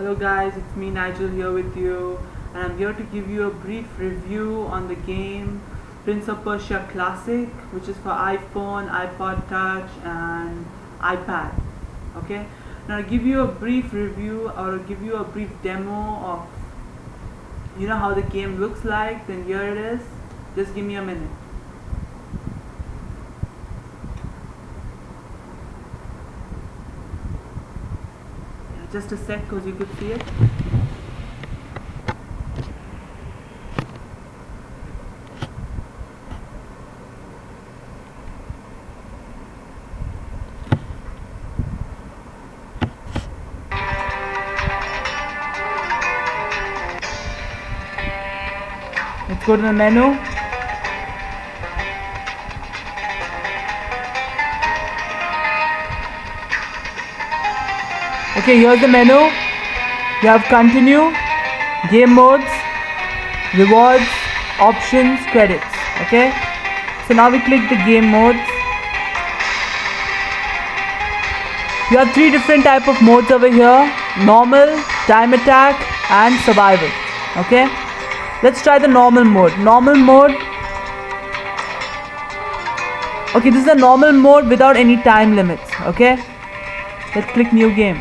Hello guys, it's me Nigel here with you, and I'm here to give you a brief review on the game Prince of Persia Classic, which is for iPhone, iPod Touch and iPad. Okay, now I'll give you a brief review or I'll give you a brief demo of how the game looks like. Then here it is. Just give me a minute. Just a sec, because you could see it. Let's go to the menu. Okay, here's the menu. You have continue, game modes, rewards, options, credits. Okay, so now we click the game modes. You have three different type of modes over here: normal, time attack and survival. Okay, let's try the normal mode. Okay, this is a normal mode without any time limits. Okay, let's click new game.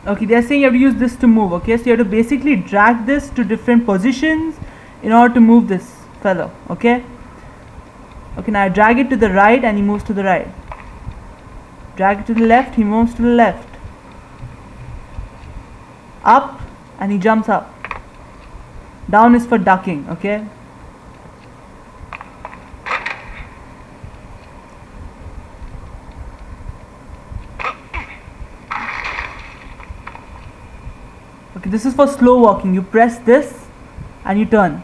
Okay, they are saying you have to use this to move. Okay, so you have to basically drag this to different positions in order to move this fellow. Okay, now I drag it to the right and he moves to the right. Drag it to the left, he moves to the left. Up and he jumps up. Down is for ducking. Okay, this is for slow walking. You press this and you turn.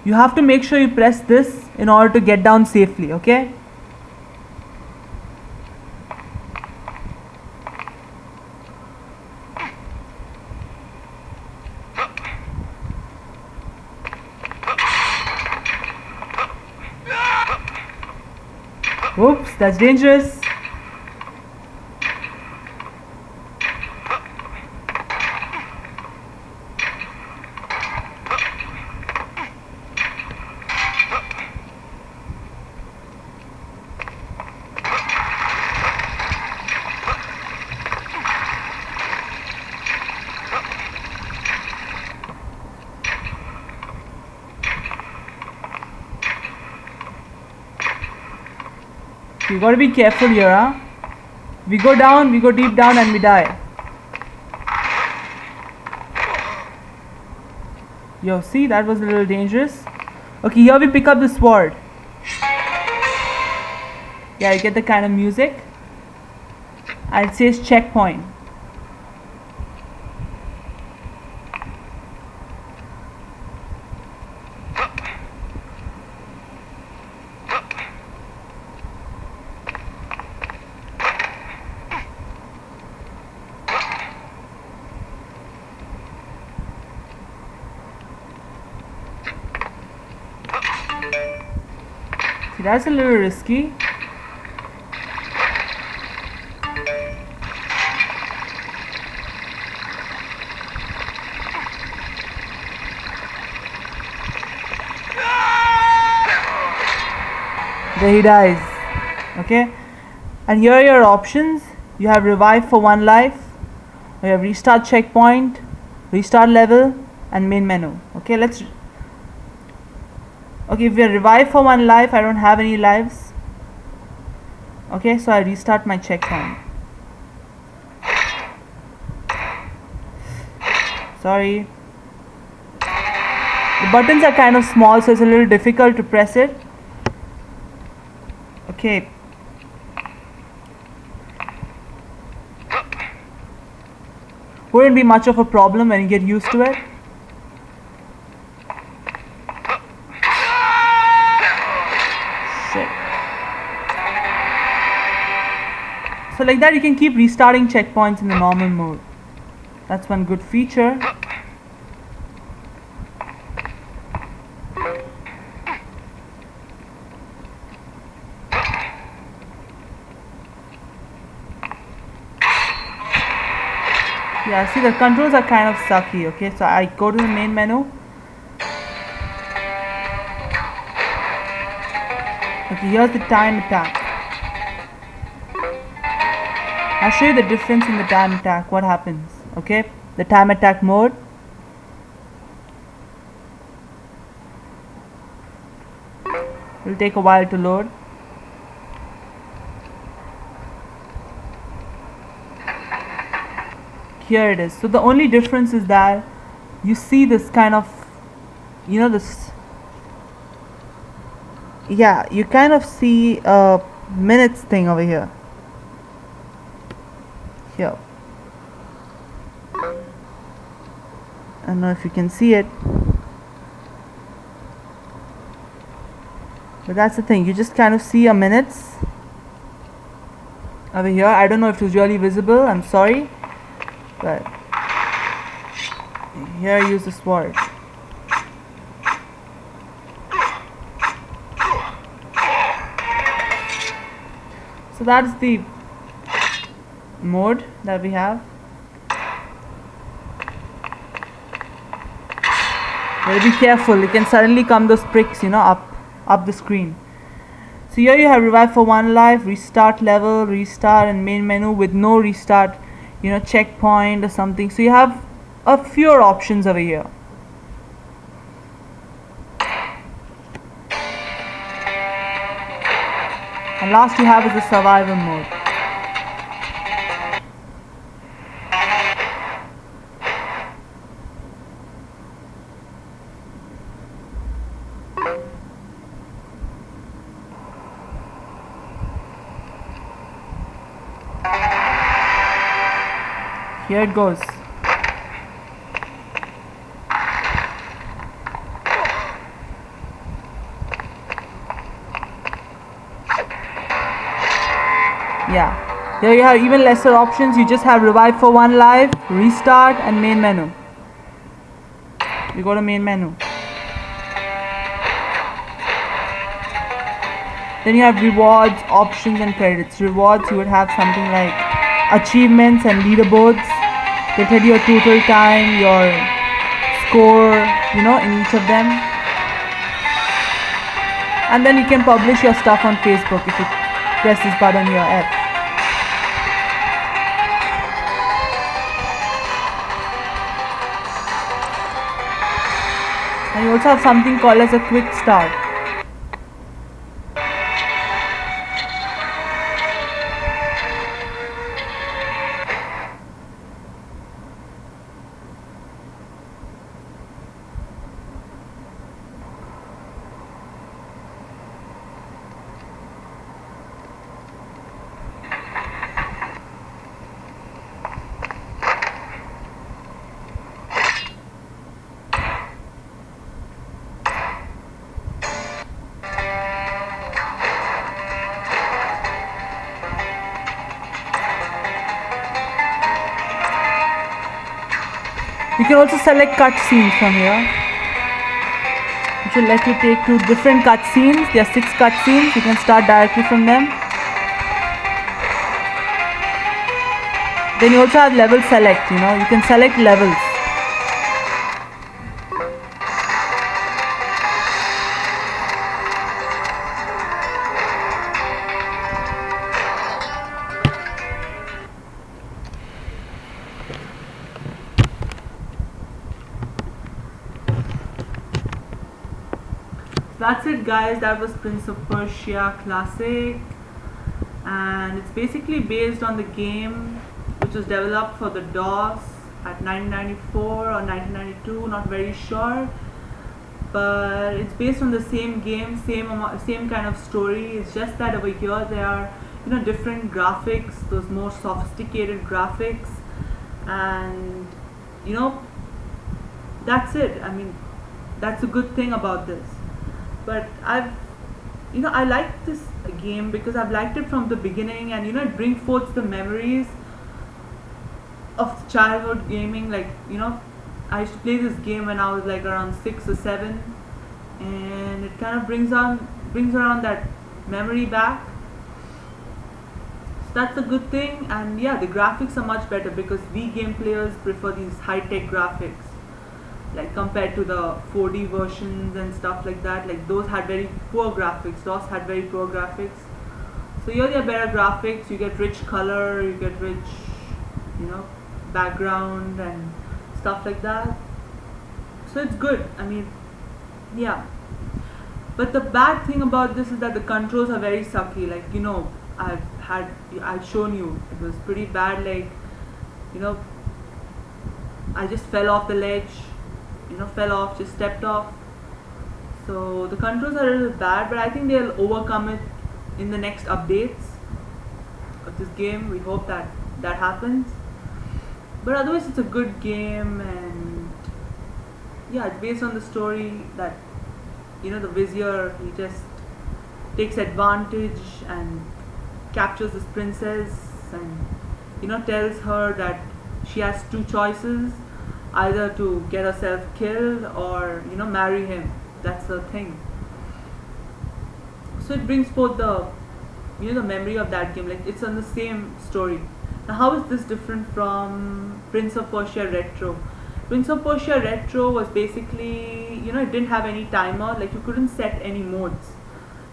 You have to make sure you press this in order to get down safely. Okay, oops, that's dangerous. You gotta be careful here, huh? We go down, we go deep down and we die. Yo, see, that was a little dangerous. Okay, here we pick up the sword. Yeah, you get the kind of music. And it says checkpoint. See, that's a little risky. There he dies. Okay, and here are your options. You have revive for 1 life, you have restart checkpoint, restart level and main menu. Okay, Okay, if we are revived for 1 life, I don't have any lives. Okay, so I restart my checkpoint. Sorry. The buttons are kind of small, so it's a little difficult to press it. Okay. Wouldn't be much of a problem when you get used to it. Shit. So like that you can keep restarting checkpoints in the normal mode. That's one good feature. Yeah, see the controls are kind of sucky. Okay, so I go to the main menu. Okay, here's the time attack. I'll show you the difference in the time attack, what happens. Okay, the time attack mode. It'll take a while to load. Here it is. So the only difference is that you see this kind of, you know, this, yeah, you kind of see a minutes thing over here. Here. I don't know if you can see it. But that's the thing, you just kind of see a minutes over here. I don't know if it was really visible, I'm sorry. But here I use the sword. So that's the mode that we have. But be careful, it can suddenly come those pricks, you know, up the screen. So here you have revive for 1 life, restart level, restart, and main menu with no restart, you know, checkpoint or something. So you have a fewer options over here. And last you have is the survival mode. Here it goes. Yeah, here you have even lesser options. You just have revive for 1 life, restart, and main menu. You go to main menu. Then you have rewards, options, and credits. Rewards, you would have something like achievements and leaderboards. They'll tell you your total time, your score, you know, in each of them. And then you can publish your stuff on Facebook if you press this button here, F. And you also have something called as a quick start. You can also select cutscenes from here, which will let you take to different cutscenes. There are 6 cutscenes. You can start directly from them. Then you also have level select. You know, you can select levels. That's it, guys. That was Prince of Persia Classic, and it's basically based on the game which was developed for the DOS at 1994 or 1992, not very sure, but it's based on the same game, same kind of story. It's just that over here there are, different graphics, those more sophisticated graphics, and you know that's it. I mean, that's a good thing about this. But I like this game because I've liked it from the beginning, and it brings forth the memories of childhood gaming. Like, I used to play this game when I was like around 6 or 7, and it kind of brings around that memory back. So that's a good thing, and yeah, the graphics are much better because we game players prefer these high-tech graphics, like compared to the 4D versions and stuff like that. Like those had very poor graphics. DOS had very poor graphics. So here they are better graphics. You get rich color. You get rich, background and stuff like that. So it's good. I mean, yeah. But the bad thing about this is that the controls are very sucky. Like I've shown you. It was pretty bad. Like I just fell off the ledge. Just stepped off. So the controls are a little bad, but I think they'll overcome it in the next updates of this game. We hope that that happens. But otherwise, it's a good game, and yeah, it's based on the story that the vizier, he just takes advantage and captures this princess, and tells her that she has two choices, either to get herself killed or marry him. That's the thing. So it brings forth the the memory of that game. Like it's on the same story. Now how is this different from Prince of Persia Retro? Prince of Persia Retro was basically, it didn't have any timer. Like you couldn't set any modes.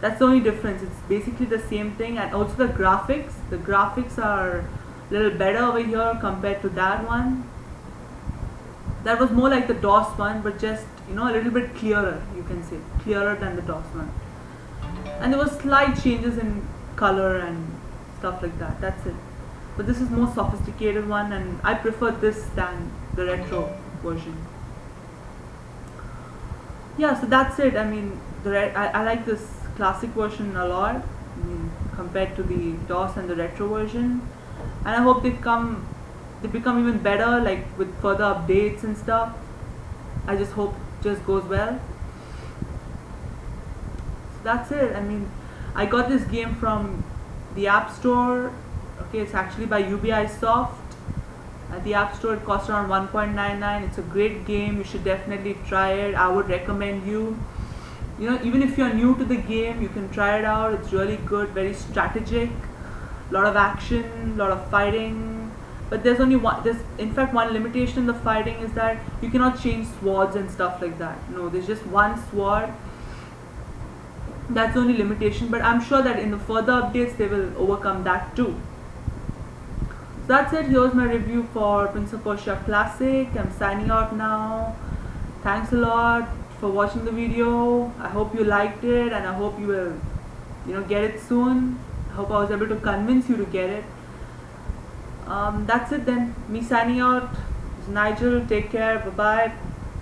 That's the only difference. It's basically the same thing, and also the graphics. The graphics are a little better over here compared to that one. That was more like the DOS one, but just a little bit clearer, you can say, clearer than the DOS one. And there were slight changes in color and stuff like that. That's it. But this is more sophisticated one, and I prefer this than the retro version. Yeah, so that's it. I mean, I like this classic version a lot. I mean, compared to the DOS and the retro version, and I hope they become even better, like with further updates and stuff. I just hope it just goes well. So that's it. I mean, I got this game from the App Store. Okay, it's actually by UBI Soft. At the App Store, it costs around 1.99. It's a great game. You should definitely try it. I would recommend you. Even if you're new to the game, you can try it out. It's really good, very strategic, a lot of action, a lot of fighting. But there's only one. There's in fact one limitation in the fighting is that you cannot change swords and stuff like that. No, there's just one sword. That's the only limitation. But I'm sure that in the further updates they will overcome that too. So that's it. Here's my review for Prince of Persia Classic. I'm signing out now. Thanks a lot for watching the video. I hope you liked it, and I hope you will, get it soon. I hope I was able to convince you to get it. That's it then. Me signing out. It's Nigel. Take care. Bye bye.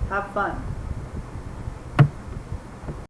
Have fun.